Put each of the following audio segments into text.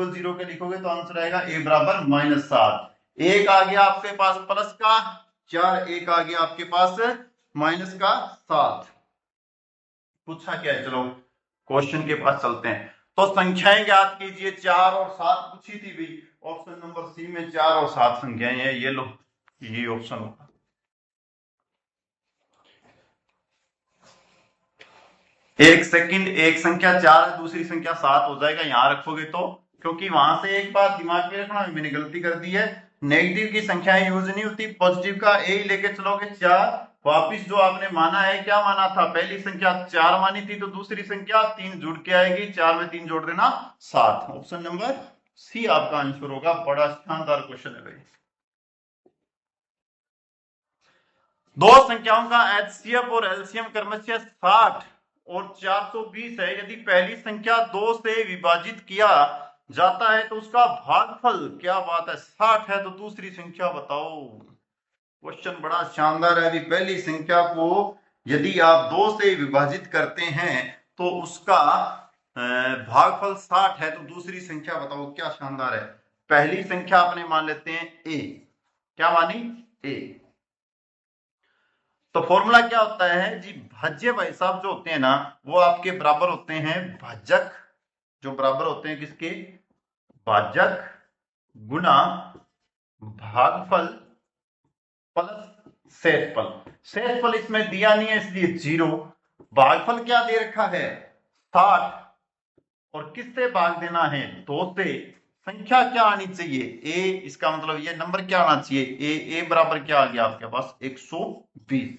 Equal 0 के लिखोगे तो आंसर आएगा ए बराबर -7। एक आ गया आपके पास प्लस का 4, एक आ गया आपके पास माइनस का 7। पूछा क्या है, चलो क्वेश्चन के पास चलते हैं। तो संख्याएं ज्ञात कीजिए, 4 और 7 पूछी थी भाई। ऑप्शन नंबर सी में 4 और 7 संख्याएं हैं, ये लो, ये ऑप्शन होगा। एक सेकंड, एक संख्या 4 है, दूसरी संख्या 7 हो जाएगा यहां रखोगे तो, क्योंकि वहां से एक बात दिमाग में रखना, मैंने गलती कर दी है, नेगेटिव की संख्याएं यूज नहीं होती, पॉजिटिव का ए ही लेके चलोगे। 4 वापिस जो आपने माना है, क्या माना था, पहली संख्या 4 मानी थी, तो दूसरी संख्या 3 जुड़ के आएगी, 4 में 3 जोड़ देना 7। ऑप्शन नंबर सी आपका आंसर होगा। बड़ा शानदार क्वेश्चन है भाई। दो संख्याओं का एचसीएफ और एलसीएम क्रमशः 60 और 420 है। यदि पहली संख्या 2 से विभाजित किया जाता है तो उसका भागफल, क्या बात है, 60 है तो दूसरी संख्या बताओ। क्वेश्चन बड़ा शानदार है। अभी पहली संख्या को यदि आप 2 से विभाजित करते हैं तो उसका भागफल 60 है तो दूसरी संख्या बताओ। क्या शानदार है। पहली संख्या अपने मान लेते हैं ए, क्या मानी, ए। तो फॉर्मूला क्या होता है जी, भाज्य भाई साहब जो होते हैं ना, वो आपके बराबर होते हैं भाजक, जो बराबर होते हैं किसके, भाजक गुना भागफल प्लस शेषफल। शेषफल इसमें दिया नहीं है इसलिए 0। भागफल क्या दे रखा है, 60, और किससे भाग देना है, 2 से। संख्या क्या आनी चाहिए, ए, इसका मतलब ये नंबर क्या आना चाहिए, ए बराबर क्या आ गया आपके पास 120।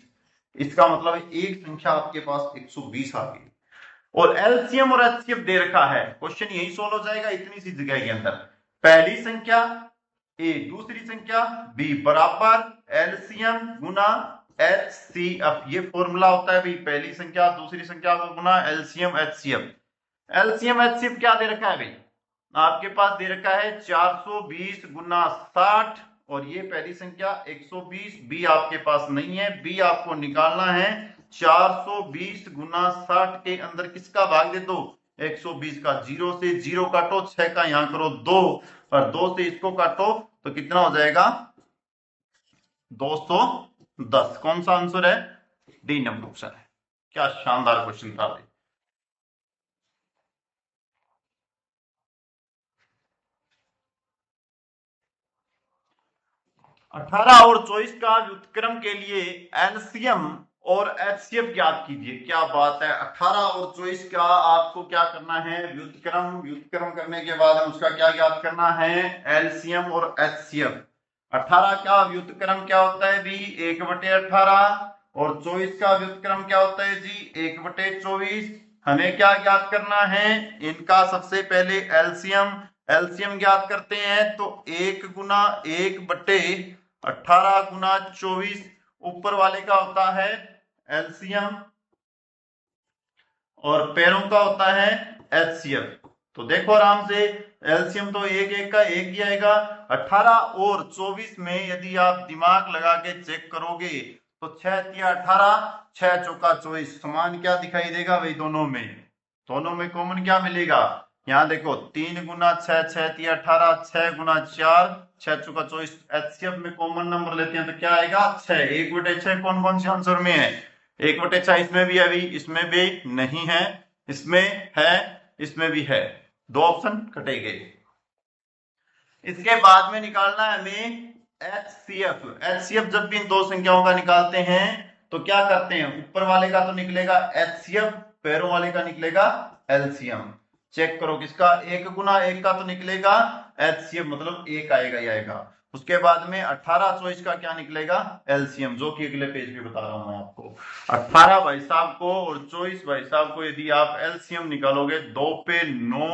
इसका मतलब एक संख्या आपके पास 120 आ गई। और एलसीएम और एचसीएफ दे रखा है, क्वेश्चन यही सोल्व हो जाएगा इतनी सी जगह के अंदर। पहली संख्या ए, दूसरी संख्या बी, बराबर एलसीएम गुना एचसीएफ। ये फॉर्मूला होता है भाई, पहली संख्या दूसरी संख्या को गुना एलसीएम एचसीएफ। एलसीएम एचसीएफ क्या दे रखा है भाई, आपके पास दे रखा है 420 गुना 60, और ये पहली संख्या 120। बी आपके पास नहीं है, बी आपको निकालना है। 420 गुना 60 के अंदर किसका भाग दे दो, 120 का। 0 से 0 काटो, 6 का यहां करो 2, और 2 से इसको काटो तो कितना हो जाएगा 210। कौन सा आंसर है, डी नंबर ऑप्शन है। क्या शानदार क्वेश्चन था भाई। 18 और 24 का व्युत्क्रम के लिए एलसीएम और एचसीएफ ज्ञात कीजिए। क्या बात है, 18 और 24 का आपको क्या करना है, व्युत्क्रम। व्युत्क्रम करने के बाद हम उसका क्या ज्ञात करना है, एलसीएम और एचसीएफ। 18 का व्युत्क्रम क्या होता है भी, 1/18, और 24 का व्युत्क्रम क्या होता है जी, 1/24। हमें क्या ज्ञात करना है, इनका सबसे पहले एलसीएम। एलसीएम ज्ञात करते हैं तो 1 गुना 1/18 गुना 24, ऊपर वाले का होता है एलसीएम और पैरों का होता है एचसीएफ। तो देखो आराम से, एलसीएम तो एक का एक ही आएगा। 18 और 24 में यदि आप दिमाग लगा के चेक करोगे तो 6 तिया 18, 6 चौका 24, समान क्या दिखाई देगा भाई, दोनों में कॉमन क्या मिलेगा। यहाँ देखो 3 गुना 6, 6 तिया 18, 6 गुना 4, 6 चौका 24। एचसीएफ में कॉमन नंबर लेते हैं तो क्या आएगा 6। 1/6 कौन कौन से आंसर में है, 1/6 इसमें भी है भी, इसमें भी नहीं है, इसमें है, इसमें भी है। 2 ऑप्शन कटे गए। इसके बाद में निकालना है हमें एचसीएफ। एचसीएफ जब भी इन दो संख्याओं का निकालते हैं तो क्या करते हैं, ऊपर वाले का तो निकलेगा एचसीएफ, पैरों वाले का निकलेगा एलसीएम। चेक करो किसका, 1 गुना 1 का तो निकलेगा एचसीएफ, मतलब 1 आएगा ही आएगा। उसके बाद में 18 24 का क्या निकलेगा एलसीएम, जो कि अगले पेज पे बता रहा हूं मैं आपको। 18 भाई साहब को और 24 भाई साहब को यदि आप एलसीएम निकालोगे, 2 पे 9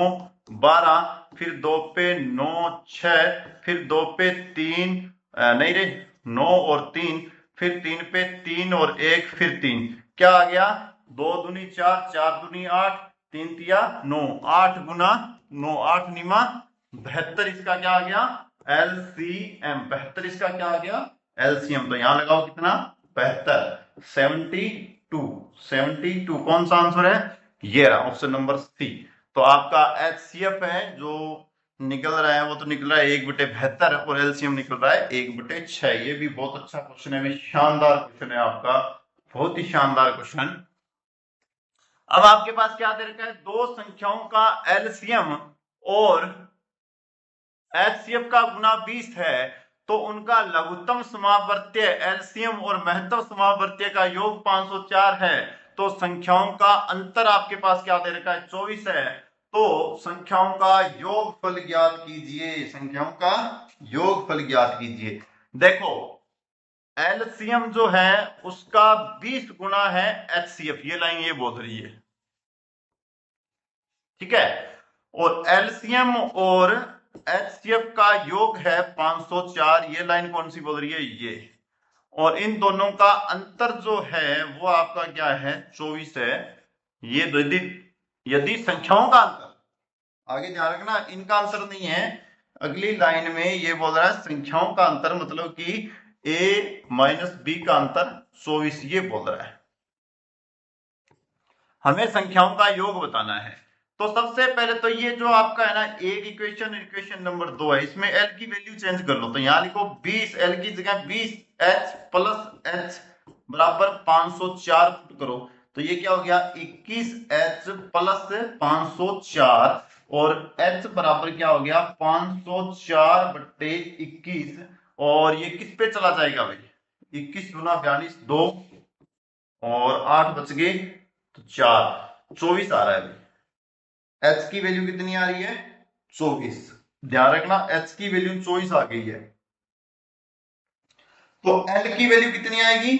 12, फिर 2 पे 9 6, फिर 2 पे 3 नहीं रे 9 और 3, फिर 3 पे 3 और 1, फिर 3, क्या आ गया 2 दूनी 4, 4 दूनी 8, 3 तिया 9, 8 गुना 9, 8 निमा 72। इसका क्या आ गया एलसीएम, 72 इसका क्या आ गया एलसीएम। तो यहां लगाओ कितना 72, 72। कौन सा आंसर है, ये रहा ऑप्शन नंबर सी। तो आपका एचसीएफ है जो निकल रहा है वो तो निकल रहा है 1/72 और एलसीएम निकल रहा है 1/6। ये भी बहुत अच्छा क्वेश्चन है, शानदार क्वेश्चन है आपका, बहुत ही शानदार क्वेश्चन। अब आपके पास क्या दे रखा है, दो संख्याओं का एलसीएम और एचसीएफ का गुना 20 है तो उनका लघुत्तम समावर्तीय एलसीएम और महत्तम समावर्तीय का योग 504 है। तो संख्याओं का अंतर आपके पास क्या दे रखा है, 24 है। तो संख्याओं का योगफल ज्ञात कीजिए, संख्याओं का योगफल ज्ञात कीजिए। देखो एलसीएम जो है उसका 20 गुना है एचसीएफ, ये लाइन ये बोल रही है, ठीक है। और एलसीएम और एचसीएफ का योग है 504, ये लाइन कौन सी बोल रही है, ये। और इन दोनों का अंतर जो है वो आपका क्या है, 24 है। ये यदि यदि संख्याओं का अंतर, आगे ध्यान रखना इनका अंतर नहीं है, अगली लाइन में ये बोल रहा है संख्याओं का अंतर, मतलब कि a माइनस बी का अंतर 24, ये बोल रहा है। हमें संख्याओं का योग बताना है। तो सबसे पहले तो ये जो आपका है ना एक इक्वेशन नंबर 2 है, इसमें एल की वैल्यू चेंज कर लो। तो यहां लिखो 20, एल की जगह 20h प्लस h बराबर 504 पुट करो। तो ये क्या हो गया, 21h प्लस 504 और h बराबर क्या हो गया, 504/21। और ये किस पे चला जाएगा भाई, 21 गुना 42 2 और 8 बच गए तो 4, 24 आ रहा है भाई। h की वैल्यू कितनी आ रही है, 24। ध्यान रखना h की वैल्यू 24 आ गई है। तो l की वैल्यू कितनी आएगी,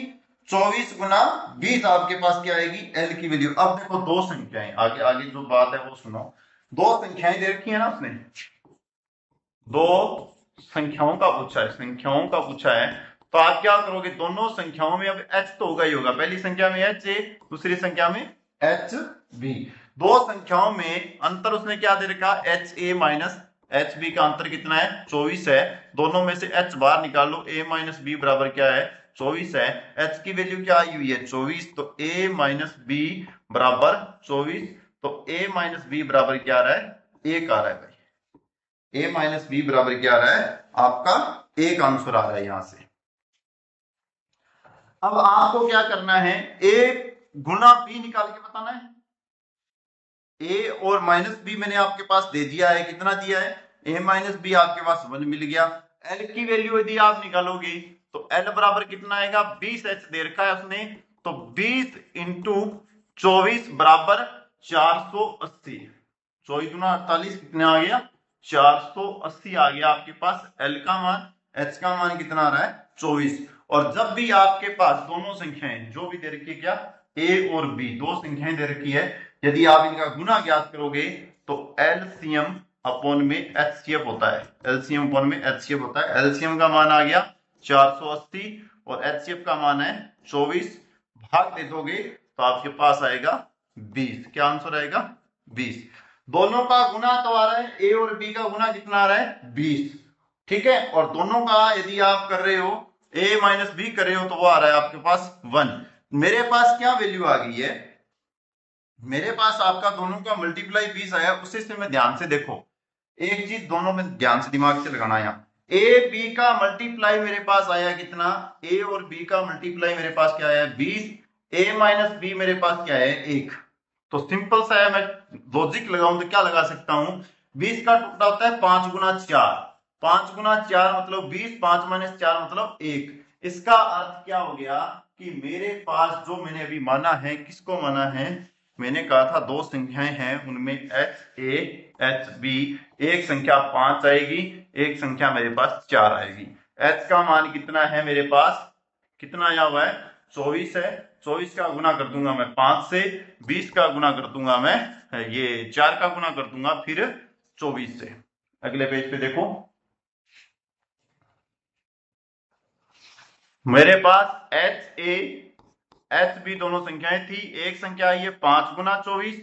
24 गुना 20 आपके पास क्या आएगी, l की वैल्यू। अब देखो दो संख्याएं, आगे आगे जो बात है वो सुनो। दो संख्याएं दे रखी है ना उसने, दो संख्याओं का पूछा है, संख्याओं का पूछा है। तो आप क्या करोगे, दोनों संख्याओं में अब h तो होगा ही होगा, पहली संख्या में h a, दूसरी संख्या में h b। दो संख्याओं में अंतर उसने क्या दे रखा, h a minus H B का अंतर कितना है, 24 है। दोनों में से h बाहर निकाल लो, a माइनस बी बराबर क्या है, 24 है। h की वैल्यू क्या आई हुई है, 24, तो a माइनस बी बराबर 24। तो a माइनस बी बराबर क्या आ रहा है, 1 आ रहा है भाई। a माइनस बी बराबर क्या आ रहा है, आपका 1 आंसर आ रहा है यहां से। अब आपको क्या करना है, a गुना b निकाल के बताना है। a और माइनस बी मैंने आपके पास दे दिया है, कितना दिया है, a माइनस बी आपके पास 1 मिल गया। l की वैल्यू यदि आप निकालोगे तो l बराबर कितना आएगा, 20h दे रखा है उसने, तो 20 इंटू 24 बराबर 480। 24 गुना 48 कितना आ गया, 480 आ गया आपके पास l का मान। h का मान कितना आ रहा है, 24। और जब भी आपके पास दोनों संख्याएं जो भी दे रखी है, क्या a और b दो संख्याएं दे रखी है, यदि आप इनका गुना ज्ञात करोगे तो एलसीएम अपॉन में एचसीएफ होता है, एलसीएम अपॉन में एचसीएफ होता है। एलसीएम का मान आ गया 480 और एचसीएफ का मान है 24, भाग दे दोगे तो आपके पास आएगा 20। क्या आंसर आएगा, 20। दोनों का गुना तो आ रहा है, ए और बी का गुना कितना आ रहा है, 20, ठीक है। और दोनों का यदि आप कर रहे हो a माइनस बी कर रहे हो तो वो आ रहा है आपके पास 1। मेरे पास क्या वैल्यू आ गई है, मेरे पास आपका दोनों का मल्टीप्लाई 20 आया। उसी से मैं ध्यान से देखो, एक चीज दोनों में ध्यान से दिमाग से लगाना, यहाँ ए बी का मल्टीप्लाई मेरे पास आया कितना, ए और बी का मल्टीप्लाई मेरे पास क्या आया, 20। ए माइनस बी मेरे पास क्या है, 1। तो सिंपल सा है, मैं लॉजिक लगाऊं तो क्या लगा सकता हूं, 20 का टुकड़ा होता है 5 गुना 4, 5 गुना 4 मतलब 20, 5 माइनस 4 मतलब 1। इसका अर्थ क्या हो गया कि मेरे पास जो मैंने अभी माना है, किसको माना है, मैंने कहा था दो संख्याएं हैं उनमें एच ए एच बी, एक संख्या 5 आएगी, एक संख्या मेरे पास 4 आएगी। एच का मान कितना है मेरे पास, कितना आया हुआ है, 24 है। 24 का गुना कर दूंगा मैं 5 से, 20 का गुना कर दूंगा मैं, ये 4 का गुना कर दूंगा फिर 24 से। अगले पेज पे देखो, मेरे पास एच ए एच बी दोनों संख्याएं थी। एक संख्या आई है 5 गुना 24,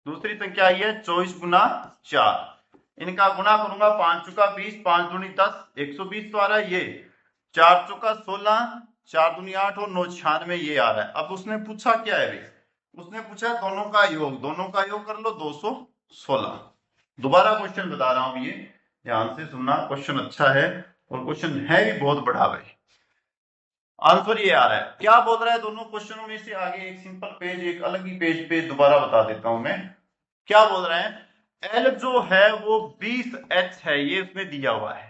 दूसरी संख्या आई है 24 गुना 4। इनका गुना करूंगा, 5 चौका 20, 5 दूनी 10, 120 तो आ रहा है ये, 4 चौका 16, 4 दूनी 8 और 9 96 ये आ रहा है। अब उसने पूछा क्या है भाई, उसने पूछा दोनों का योग, दोनों का योग कर लो 216। दोबारा क्वेश्चन बता रहा हूं, ये ध्यान से सुनना, क्वेश्चन अच्छा है और क्वेश्चन है भी बहुत बड़ा भाई। आंसर ये आ रहा है, क्या बोल रहा है दोनों क्वेश्चनों में से, आगे एक सिंपल पेज एक अलग ही पेज पे दोबारा बता देता हूं मैं। क्या बोल रहे हैं, एल जो है वो 20H है, ये उसमें दिया हुआ है।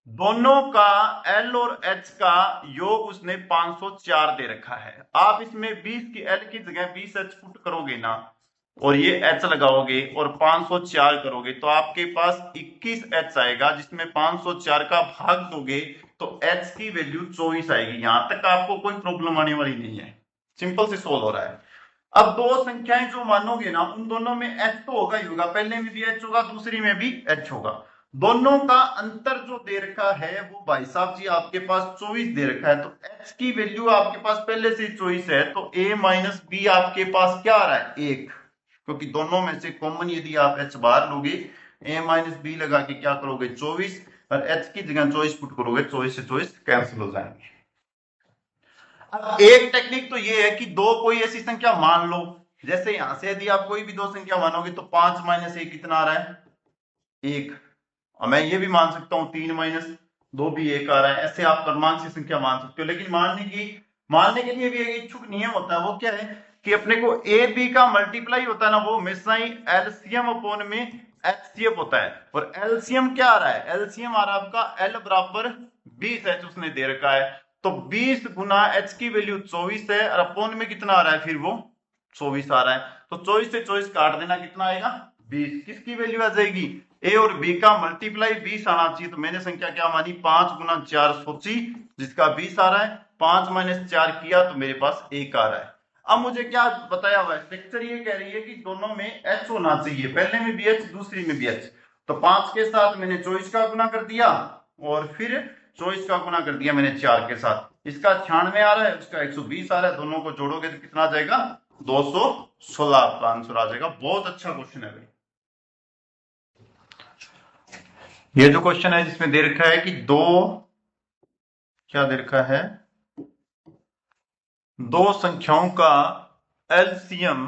दोनों का एल और एच का योग उसने 504 दे रखा है। आप इसमें 20 की एल की जगह 20H पुट करोगे ना, और ये H लगाओगे और 504 करोगे तो आपके पास 21H आएगा, जिसमें 504 का भाग दोगे तो H की वैल्यू 24 आएगी। यहां तक आपको कोई प्रॉब्लम आने वाली नहीं है, सिंपल से सोल्व हो रहा है। अब दो संख्याएं जो मानोगे ना, उन दोनों में H तो होगा ही होगा, पहले में भी H होगा, दूसरी में भी H होगा। दोनों का अंतर जो दे रखा है वो भाई साहब जी आपके पास 24 दे रखा है, तो H की वैल्यू आपके पास पहले से 24 है, तो A माइनस बी आपके पास क्या आ रहा है, 1, क्योंकि दोनों में से कॉमन यदि आप H बाहर लोगे, A माइनस बी लगा के क्या करोगे 24, और H की जगह 24 पुट करोगे, 24 से 24 कैंसिल हो जाएंगे। अब एक टेक्निक तो ये है कि दो कोई ऐसी संख्या मान लो, जैसे यहां से यदि आप कोई भी दो संख्या मानोगे तो 5 माइनस 1 कितना आ रहा है, 1। और मैं ये भी मान सकता हूं 3 माइनस 2 भी 1 आ रहा है। ऐसे आप क्रमांक से संख्या मान सकते हो, लेकिन मानने के लिए भी एक इच्छुक नियम होता है, वो क्या है कि अपने को ए बी का मल्टीप्लाई होता है ना, वो हमेशा ही एलसीएम अपॉन में एचसीएफ होता है। और एलसीएम क्या आ रहा है, एलसीएम आ रहा है आपका एल बराबर 20H उसने दे रखा है, तो 20 गुना H की वैल्यू 24 है, और अपॉन में कितना आ रहा है, फिर वो 24 आ रहा है, तो 24 से 24 काट देना, कितना आएगा 20। किसकी वैल्यू आ जाएगी, ए और बी का मल्टीप्लाई 20 आना चाहिए, तो मैंने संख्या क्या मानी, 5 गुना 4 सोची, जिसका 20 आ रहा है, 5 माइनस 4 किया तो मेरे पास 1 आ रहा है। अब मुझे क्या बताया हुआ है, स्ट्रक्चर ये कह रही है कि दोनों में H होना चाहिए, पहले में भी H दूसरी में भी H, तो 5 के साथ मैंने 24 का गुना कर दिया, और फिर 24 का गुना कर दिया मैंने 4 के साथ, इसका 96 आ रहा है, उसका 120 आ रहा है, दोनों को जोड़ोगे तो कितना आ जाएगा, 216 आपका आंसर आ जाएगा। बहुत अच्छा क्वेश्चन है भाई। ये जो क्वेश्चन है जिसमें दे रखा है कि क्या दे रखा है, दो संख्याओं का एलसीएम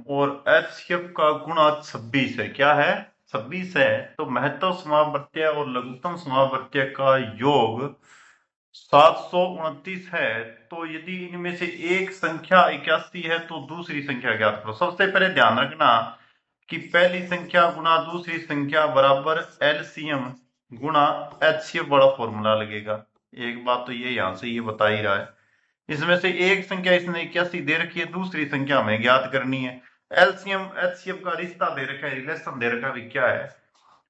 और एचसीएफ का गुणा 26 है, क्या है 26 है, तो महत्तम समावर्त्य और लघुत्तम समावर्त्य का योग 729 है। तो यदि इनमें से एक संख्या 81 है तो दूसरी संख्या ज्ञात करो। सबसे पहले ध्यान रखना कि पहली संख्या गुना दूसरी संख्या बराबर एलसीएम गुणा एचसीएफ बड़ा फॉर्मूला लगेगा। एक बात तो ये यहां से ये बता ही रहा है, इसमें से एक संख्या इसने 81 दे रखी है, दूसरी संख्या हमें ज्ञात करनी है। एलसीएम एचसीएफ का रिश्ता दे रखा है, रिलेशन दे रखा भी क्या है,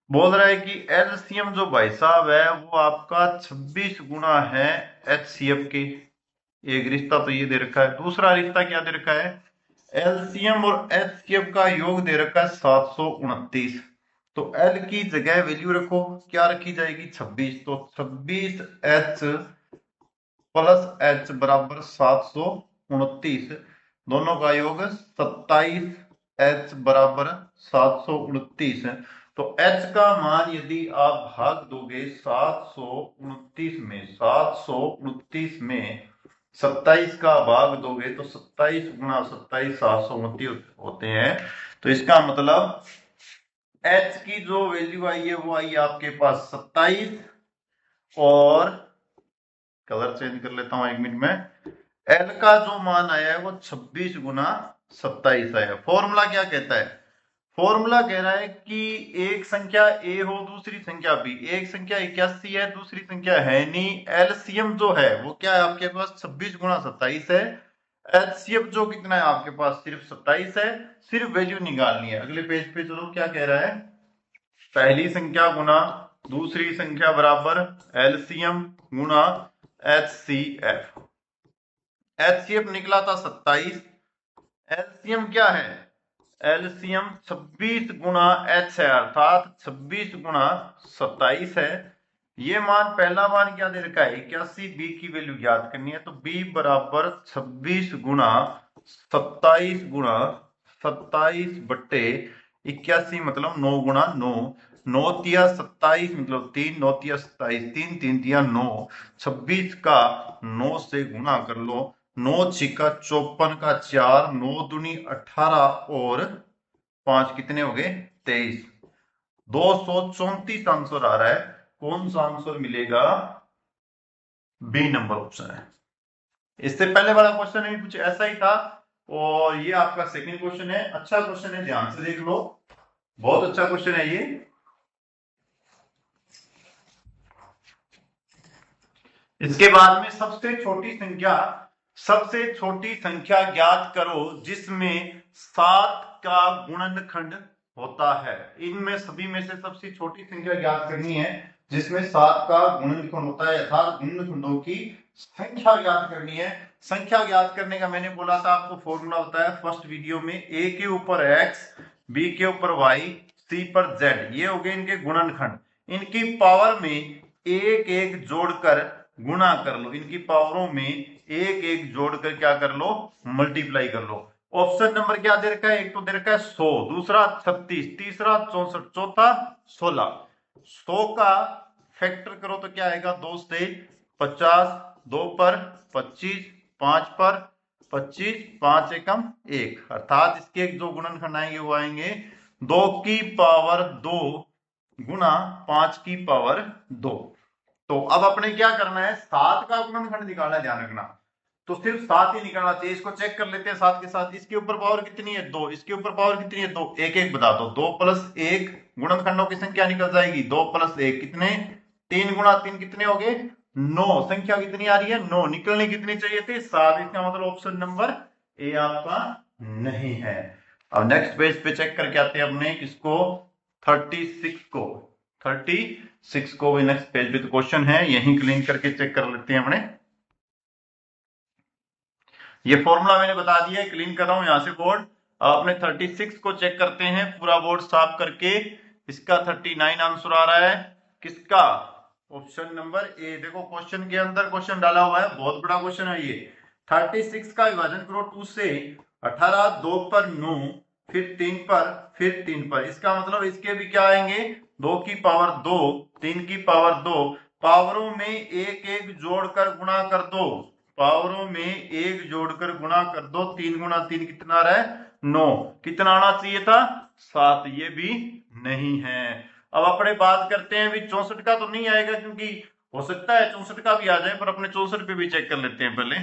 बोल रहा है कि एलसीएम जो भाई साहब है वो आपका 26 गुना है एचसीएफ के, एक रिश्ता तो ये दे रखा है। दूसरा रिश्ता क्या दे रखा है, एलसीएम और एचसीएफ का योग दे रखा है 729, तो एल की जगह वैल्यू रखो, क्या रखी जाएगी 26, तो 26H प्लस H बराबर 729, दोनों का योग 27H बराबर 729, तो H का मान यदि आप भाग दोगे 729 में 27 का भाग दोगे तो 27 गुना 27 729 होते हैं, तो इसका मतलब H की जो वैल्यू आई है वो आई आपके पास 27, और कलर चेंज कर लेता हूं 1 मिनट में, L का जो मान आया है वो 26 गुना 27 आया। फॉर्मूला क्या कहता है, फॉर्मूला कह रहा है कि एक संख्या A हो दूसरी संख्या B, एक संख्या 81 है दूसरी संख्या है नहीं, एलसीएम जो है वो क्या है आपके पास 26 गुना 27 है, एचसीएफ जो कितना है आपके पास सिर्फ 27 है, सिर्फ वैल्यू निकालनी है। अगले पेज पे चलो, क्या कह रहा है, पहली संख्या गुना दूसरी संख्या बराबर एलसीएम गुना एचसीएफ। एचसीएफ निकला था 27, एलसीएम क्या है, एलसीएम 26 गुना एच है, अर्थात 26 गुना 27 है। ये मान पहला मान क्या दे रखा है 81, बी की वैल्यू ज्ञात करनी है, तो बी बराबर 26 गुना 27 बट्टे 81 मतलब 9 गुना 9, 9 तिया 27 मतलब 3, 9 तिया 27, 3 3 तिया 9, 26 का 9 से गुना कर लो, 9 छिका 54 का 4, 9 दूनी 18 और 5 कितने हो गए 23। 234 आंसर आ रहा है। कौन सा आंसर मिलेगा? बी नंबर ऑप्शन है। इससे पहले वाला क्वेश्चन भी कुछ ऐसा ही था और ये आपका सेकंड क्वेश्चन है। अच्छा क्वेश्चन है, ध्यान से देख लो, बहुत अच्छा क्वेश्चन है ये। इसके बाद में सबसे छोटी संख्या ज्ञात करो जिसमें 7 का गुणनखंड होता है। इनमें सभी में से सबसे छोटी संख्या ज्ञात करनी है जिसमें 7 का गुणनखंड होता है, अर्थात गुणनखंडों की संख्या ज्ञात करनी है। संख्या ज्ञात करने का मैंने बोला था आपको फॉर्मूला होता है फर्स्ट वीडियो में, ए के ऊपर एक्स, बी के ऊपर वाई, सी पर जेड, ये हो गए इनके गुणनखंड। इनकी पावर में एक एक जोड़कर गुणा कर लो, इनकी पावरों में एक एक जोड़कर क्या कर लो, मल्टीप्लाई कर लो। ऑप्शन नंबर क्या दे रखा है? एक तो दे रखा है 100, दूसरा 36, तीसरा 64, चौथा 16। 100 का फैक्टर करो तो क्या आएगा? 2 से 50, 2 पर 25, 5 पर 25, 5 एकम 1, अर्थात इसके जो गुणनखंड आएंगे वो आएंगे 2 की पावर 2 गुणा 5 की पावर 2। तो अब अपने क्या करना है? 7 का गुणनखंड निकालना है, ध्यान रखना। तो सिर्फ 7 ही निकालना चाहिए। इसको चेक कर लेते हैं 7 के साथ। इसके ऊपर पावर कितनी है? 2, इसके ऊपर पावर कितनी है? 2, एक एक बता दो। 2 प्लस 1 गुणनखंडों की संख्या निकल जाएगी। 2 प्लस 1 कितने? 3 गुणा 3 कितने हो गए? 9। संख्या कितनी आ रही है? 9। निकलने कितनी चाहिए थी? 7। इसका मतलब ऑप्शन नंबर ए आपका नहीं है। अब नेक्स्ट पेज पे चेक करके आते हैं अपने किसको, 36 को। 36 को भी नेक्स्ट पेज पे तो क्वेश्चन है, यहीं क्लीन करके चेक कर लेते हैं अपने। ये फॉर्मूला मैंने बता दिया है, क्लीन कर रहा हूं यहां से बोर्ड। अपने 36 को चेक करते हैं पूरा बोर्ड साफ करके। इसका 39 आंसर आ रहा है। किसका? Option number A. देखो क्वेश्चन के अंदर क्वेश्चन डाला हुआ है, बहुत बड़ा क्वेश्चन है ये। 36 का विभाजन करो 2 से। 18, 2 पर 9, फिर 3 पर, फिर 3 पर। इसका मतलब इसके भी क्या आएंगे? 2 की पावर 2, 3 की पावर 2। पावरों में एक एक जोड़कर गुणा कर दो, पावरों में एक जोड़कर गुणा कर दो। 3 गुणा 3 कितना आ रहा है? 9। कितना आना चाहिए था? 7। ये भी नहीं है। अब अपने बात करते हैं भी 64 का तो नहीं आएगा, क्योंकि हो सकता है 64 का भी आ जाए, पर अपने 64 पे भी चेक कर लेते हैं पहले।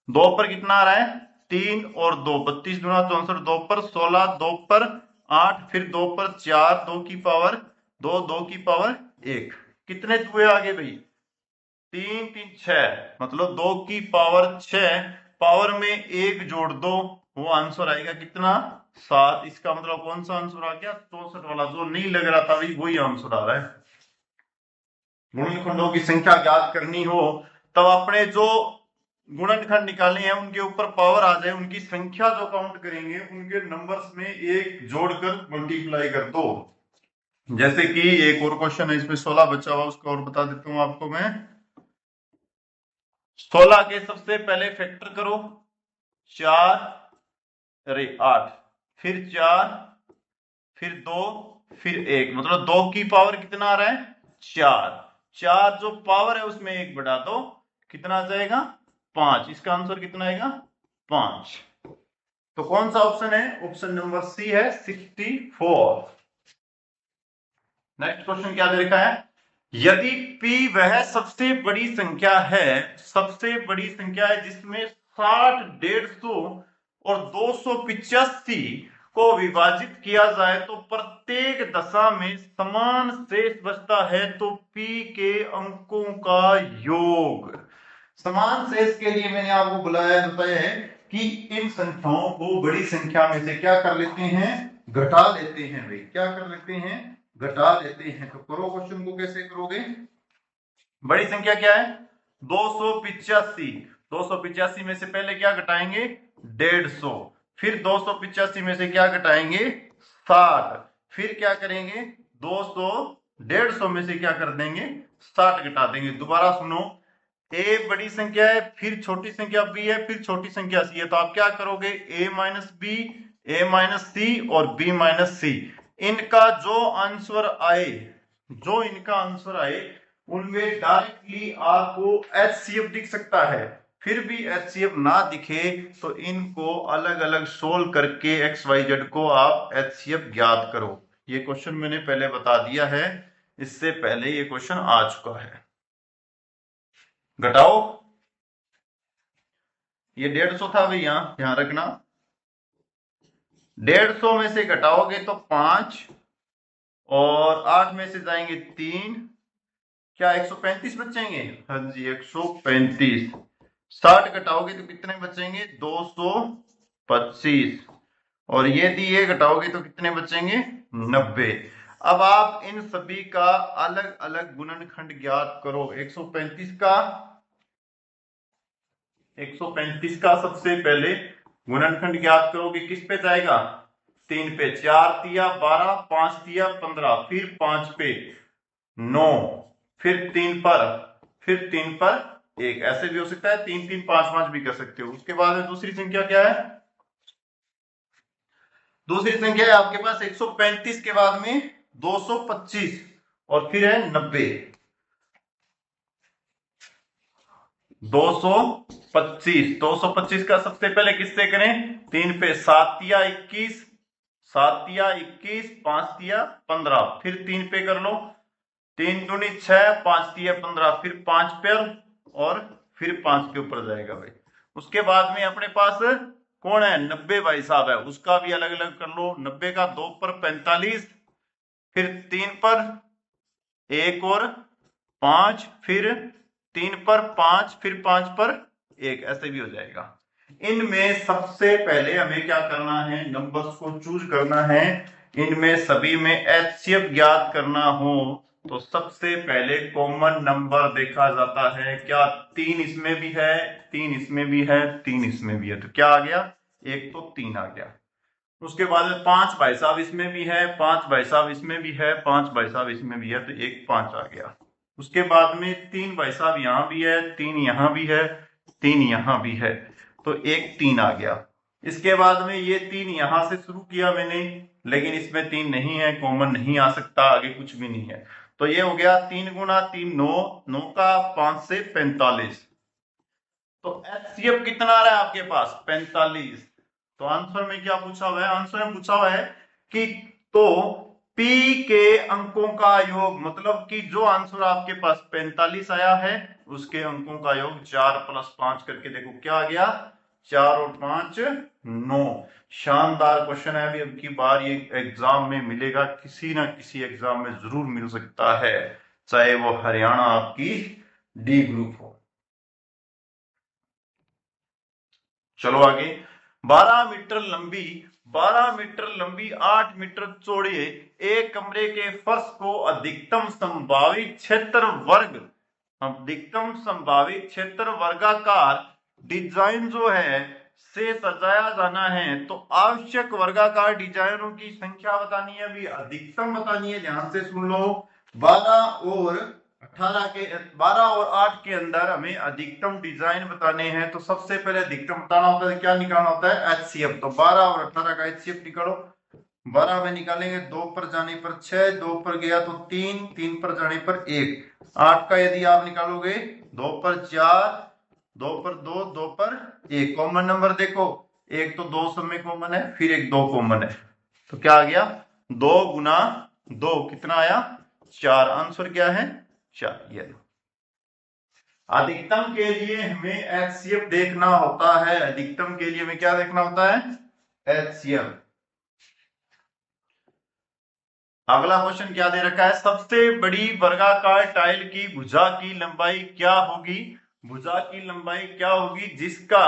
2 पर कितना आ रहा है? 3 और 2, 32 गुणा 64, 2 पर 16, 2 पर 8, फिर 2 पर 4, 2 की पावर 2, 2 की पावर 1। कितने दुए आ गए भाई? 3 3 6, मतलब 2 की पावर 6। पावर में एक जोड़ दो, वो आंसर आएगा कितना? 7। इसका मतलब कौन सा आंसर आ गया? 64 वाला, जो नहीं लग रहा था भाई वही आंसर आ रहा है। गुणनखंडों की संख्या ज्ञात करनी हो तब अपने जो गुणनखंड निकालने हैं उनके ऊपर पावर आ जाए, उनकी संख्या जो काउंट करेंगे उनके नंबर्स में एक जोड़कर मल्टीप्लाई कर दो। जैसे कि एक और क्वेश्चन है, इसमें 16 बचा हुआ, उसको और बता देता हूं आपको मैं। 16 के सबसे पहले फैक्टर करो, 4 अरे 8, फिर 4, फिर 2, फिर 1, मतलब 2 की पावर कितना आ रहा है? 4। 4 जो पावर है उसमें 1 बढ़ा दो, कितना आ जाएगा? 5। इसका आंसर कितना आएगा? 5। तो कौन सा ऑप्शन है? ऑप्शन नंबर सी है, 64। नेक्स्ट क्वेश्चन क्या दे रखा है? यदि P वह सबसे बड़ी संख्या है, सबसे बड़ी संख्या है जिसमें 60, 150 और 285 को विभाजित किया जाए तो प्रत्येक दशा में समान शेष बचता है, तो P के अंकों का योग। समान शेष के लिए मैंने आपको बताया है कि इन संख्याओं को बड़ी संख्या में से क्या कर लेते हैं? घटा लेते हैं भाई। क्या कर लेते हैं? घटा लेते हैं। तो करो क्वेश्चन को, कैसे करोगे? बड़ी संख्या क्या है? 285। 285 में से पहले क्या घटाएंगे? 150। फिर 285 में से क्या घटाएंगे? 60। फिर क्या करेंगे? 200 150 में से क्या कर देंगे? 60 घटा देंगे। दोबारा सुनो, ए बड़ी संख्या है, फिर छोटी संख्या बी है, फिर छोटी संख्या सी है। तो आप क्या करोगे? ए माइनस बी, ए माइनस सी और बी माइनस सी। इनका जो आंसर आए, जो इनका आंसर आए उनमें डायरेक्टली आपको एचसीएफ दिख सकता है। फिर भी HCF ना दिखे तो इनको अलग अलग सोल्व करके XYZ को आप HCF ज्ञात करो। ये क्वेश्चन मैंने पहले बता दिया है, इससे पहले ये क्वेश्चन आ चुका है। घटाओ, ये 150 था भैया, ध्यान रखना। 150 में से घटाओगे तो 5 और 8 में से जाएंगे 3, क्या 135 बचेंगे? हाँ जी 135। 60 घटाओगे तो कितने बचेंगे? 225। और ये दिए घटाओगे तो कितने बचेंगे? 90। अब आप इन सभी का अलग अलग गुणनखंड ज्ञात करो। 135 का सबसे पहले गुणनखंड ज्ञात करोगे, किस पे जाएगा? 3 पे। 4 तिया 12, 5 तिया 15, फिर 5 पे 9, फिर 3 पर, फिर 3 पर 1। ऐसे भी हो सकता है, 3 3 5 5 भी कर सकते हो। उसके बाद में दूसरी संख्या क्या है? दूसरी संख्या है आपके पास 135 के बाद में 225 और फिर है 90। 225 का सबसे पहले किससे करें? 3 पे। 7 तिया 21, 7 तिया 21, 5 तिया 15, फिर 3 पे कर लो। 3 दूनी 6, 5 तिया 15, फिर 5 पे और फिर 5 के ऊपर जाएगा भाई। उसके बाद में अपने पास कौन है? 90 भाई साहब है, उसका भी अलग अलग कर लो। 90 का 2 पर 45, फिर 3 पर 1 और 5, फिर 3 पर 5, फिर 5 पर 1, ऐसे भी हो जाएगा। इनमें सबसे पहले हमें क्या करना है? नंबर्स को चूज करना है। इनमें सभी में HCF ज्ञात करना हो तो सबसे पहले कॉमन नंबर देखा जाता है। क्या 3 इसमें भी है, 3 इसमें भी है, 3 इसमें भी है, तो क्या आ गया? एक तो 3 आ गया। उसके बाद में 5 भाई साहब इसमें भी है, 5 भाई साहब इसमें भी है, 5 भाई साहब इसमें भी है, तो एक 5 आ गया। उसके बाद में 3 भाई साहब यहां भी है, 3 यहां भी है, 3 यहां भी है, तो एक 3 आ गया। इसके बाद में ये 3 यहां से शुरू किया मैंने, लेकिन इसमें 3 नहीं है, कॉमन नहीं आ सकता, आगे कुछ भी नहीं है, तो ये हो गया 3 गुना 3 9, 9 का 5 से 45। तो HCF कितना आ रहा है आपके पास? 45। तो आंसर में क्या पूछा हुआ है? आंसर में पूछा हुआ है कि तो P के अंकों का योग, मतलब कि जो आंसर आपके पास 45 आया है उसके अंकों का योग 4 + 5 करके देखो क्या आ गया? 4 और 5 9। शानदार क्वेश्चन है। अभी अब की बार ये एग्जाम में मिलेगा, किसी ना किसी एग्जाम में जरूर मिल सकता है, चाहे वो हरियाणा आपकी डी ग्रुप हो। चलो आगे। 12 मीटर लंबी 8 मीटर चौड़ी एक कमरे के फर्श को अधिकतम संभावित क्षेत्र वर्गाकार डिजाइन जो है से सजाया जाना है, तो आवश्यक वर्गाकार डिजाइनों की संख्या बतानी है, अभी अधिकतम बतानी है। ध्यान से सुन लो। 12 और 8 के अंदर हमें अधिकतम डिजाइन बताने हैं, तो सबसे पहले अधिकतम बताना होता है, क्या निकालना होता है? HCF। तो 12 और 18 का HCF निकालो। 12 में निकालेंगे 2 पर जाने पर 6, 2 पर गया तो 3, 3 पर जाने पर 1। 8 का यदि आप निकालोगे 2 पर 4, 2 पर 2, 2 पर 1। कॉमन नंबर देखो, एक तो 2 सब में कॉमन है, फिर एक 2 कॉमन है, तो क्या आ गया? 2 गुना 2 कितना आया? 4। आंसर क्या है? 4। ये अधिकतम के लिए हमें HCF देखना होता है। अधिकतम के लिए हमें क्या देखना होता है? HCF। अगला क्वेश्चन क्या दे रखा है? सबसे बड़ी वर्गाकार टाइल की भुजा की लंबाई क्या होगी? भुजा की लंबाई क्या होगी जिसका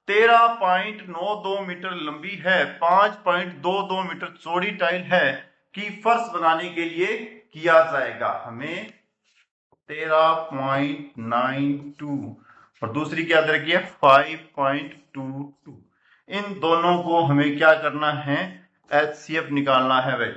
13.92 मीटर लंबी है, 5.22 मीटर चौड़ी टाइल है, कि फर्श बनाने के लिए किया जाएगा? हमें 13.92 और दूसरी क्या दे रखी है? 5.22। इन दोनों को हमें क्या करना है? HCF निकालना है भाई।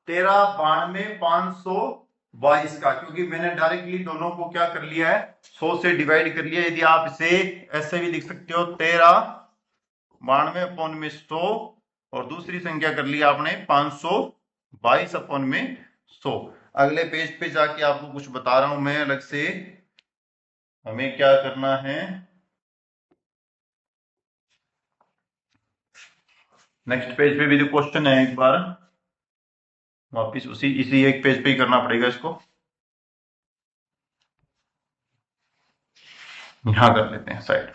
1392 का, क्योंकि मैंने डायरेक्टली दोनों को क्या कर लिया है? 100 से डिवाइड कर लिया। यदि आप इसे ऐसे भी लिख सकते हो, 1392/100, और दूसरी संख्या कर लिया आपने 522/100। अगले पेज पे जाके आपको कुछ बता रहा हूं मैं अलग से। हमें क्या करना है? नेक्स्ट पेज पे भी जो क्वेश्चन है, एक बार वापिस इसी एक पेज पे ही करना पड़ेगा इसको। यहां कर लेते हैं साइड में।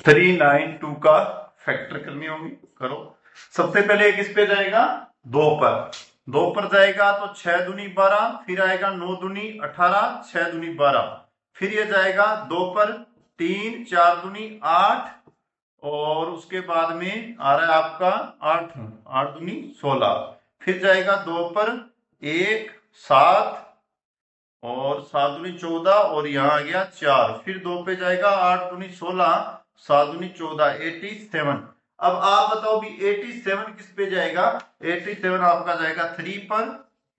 392 का फैक्टर करनी होगी, करो। सबसे पहले किस पे जाएगा, 2 पर। 2 पर जाएगा तो 6 दूनी 12, फिर आएगा 9 दूनी 18, 6 दूनी 12, फिर ये जाएगा 2 पर 3, 4 दूनी 8, और उसके बाद में आ रहा है आपका 8, 8 दूनी 16, फिर जाएगा 2 पर 1, 7, और 7 दूनी 14, और यहाँ आ गया 4, फिर 2 पे जाएगा 8 दूनी 16, 7 दूनी 14, 87। अब आप बताओ भी 87 किस पे जाएगा, 87 आपका जाएगा 3 पर,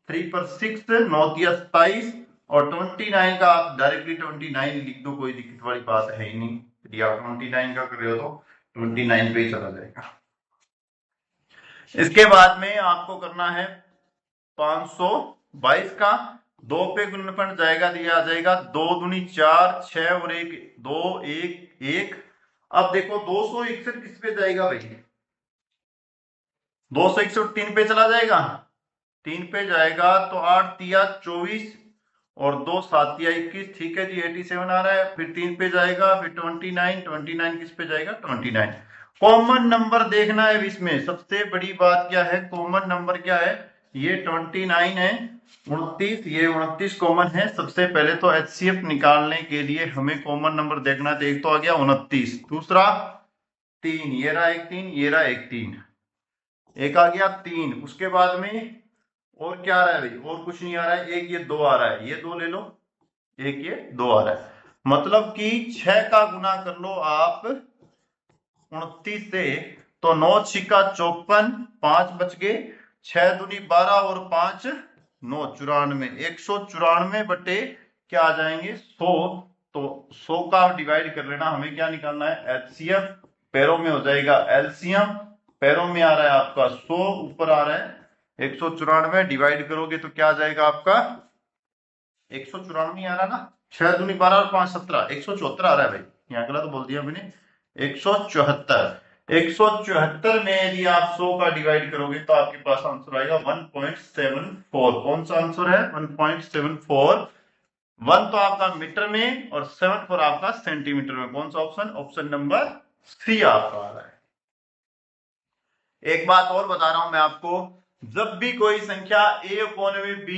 3 पर 6, 9 दिया 27, और 29 का आप डायरेक्टली 29 लिख दो, कोई दिक्कत वाली बात है ही नहीं। यदि आप 29 का कर रहे हो तो 29 पे ही चला जाएगा। इसके बाद में आपको करना है 522 का। 2 पे गुणनफल जाएगा, दिया आ जाएगा 2 दूनी 4, 6 और 1 2, 1 1। अब देखो 261 किस पे जाएगा भाई, 261 3 पे चला जाएगा, 3 पे जाएगा तो 8 तिया 24, और 2 7 तिया 21, ठीक है जी 87 आ रहा है। फिर 3 पे जाएगा, फिर 29, 29 किस पे जाएगा, 29। कॉमन नंबर देखना है इसमें, सबसे बड़ी बात क्या है, कॉमन नंबर क्या है, ये 29 है, 29, ये 29 कॉमन है। सबसे पहले तो एचसीएफ निकालने के लिए हमें कॉमन नंबर देखना है, तो एक तो आ गया 29, दूसरा 3, ये रहा एक 3, ये रहा एक 3, एक आ गया 3, उसके बाद में और क्या आ रहा है भाई, और कुछ नहीं आ रहा है, एक ये 2 आ रहा है, ये 2 ले लो, एक ये 2 आ रहा है, मतलब कि 6 का गुना कर लो आप 29 से, तो 9 छिक्का 54, 5 बच गए, 6 दूनी 12 और 5 9, 94, 194 बटे क्या आ जाएंगे 100, तो 100 का डिवाइड कर लेना, हमें क्या निकालना है, एचसीएफ, पैरों में हो जाएगा एलसीएम, पैरों में आ रहा है आपका 100, ऊपर आ रहा है 194, डिवाइड करोगे तो क्या आ जाएगा आपका 194 आ रहा है ना, 6 दूनी 12 और 5 17, 174 आ रहा है भाई, यहाँ गलत तो बोल दिया मैंने, 174। 174 में यदि आप 100 का डिवाइड करोगे तो आपके पास आंसर आएगा 1.74। कौन सा आंसर है, 1.74। 1 तो आपका मीटर में और 74 आपका सेंटीमीटर में। कौन सा ऑप्शन, ऑप्शन नंबर सी आपका आ रहा है। एक बात और बता रहा हूं मैं आपको, जब भी कोई संख्या a अपॉन में b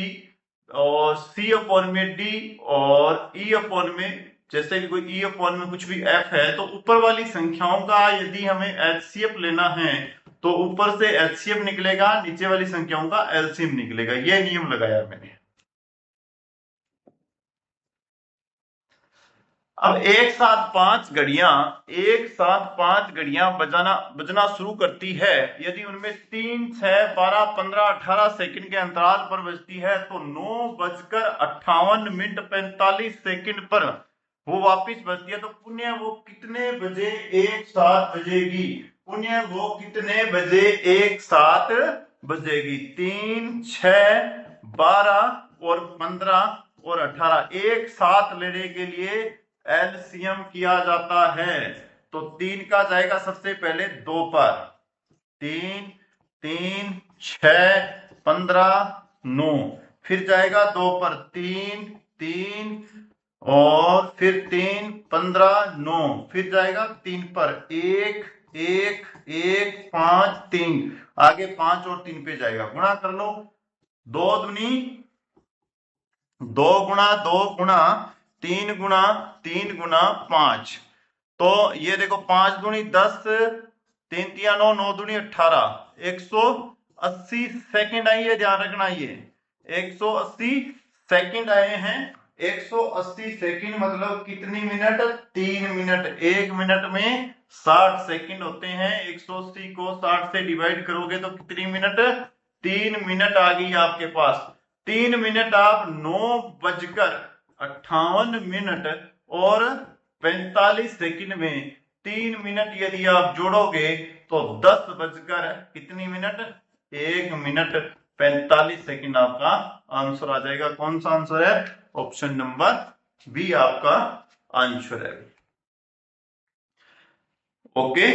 और c अपॉन में d और e अपॉन में, जैसे कि कोई e अपॉन में कुछ भी f है, तो ऊपर वाली संख्याओं का यदि हमें एचसीएफ लेना है तो ऊपर से एचसीएफ निकलेगा, नीचे वाली संख्याओं का एलसीएम निकलेगा, यह नियम लगाया मैंने। अब एक साथ पांच घड़ियां बजना शुरू करती है, यदि उनमें 3, 6, 12, 15, 18 सेकंड के अंतराल पर बजती है, तो 9:58 पर वो वापिस बजती है, तो पुण्य वो कितने बजे एक साथ बजेगी, पुण्य वो कितने बजे एक साथ बजेगी, 3, 6, 12 और 15 और 18 एक साथ लेने के लिए एलसीएम किया जाता है। तो 3 का जाएगा सबसे पहले 2 पर, 3, 3, 6, 15, 9, फिर जाएगा 2 पर 3, 3, और फिर 3, 15, 9, फिर जाएगा 3 पर 1, 1, 1, 5, 3, आगे 5 और 3 पे जाएगा, गुणा कर लो, 2 दूनी 2 गुणा 2 गुणा 3 गुणा 3 गुणा 5, तो ये देखो 5 दूनी 10, 3 तिया 9, 9 दूनी 18, 180 सेकंड आई है, ध्यान रखना, ये 180 सेकंड आए हैं। 180 सेकंड मतलब कितनी मिनट, 3 मिनट। 1 मिनट में 60 सेकंड होते हैं, 180 को 60 से डिवाइड करोगे तो कितनी मिनट, 3 मिनट आ गई आपके पास। 3 मिनट आप 9:58 और 45 सेकंड में 3 मिनट यदि आप जोड़ोगे तो 10 बजकर कितनी मिनट, 1 मिनट 45 सेकंड आपका आंसर आ जाएगा। कौन सा आंसर है, ऑप्शन नंबर बी आपका आंसर है। ओके।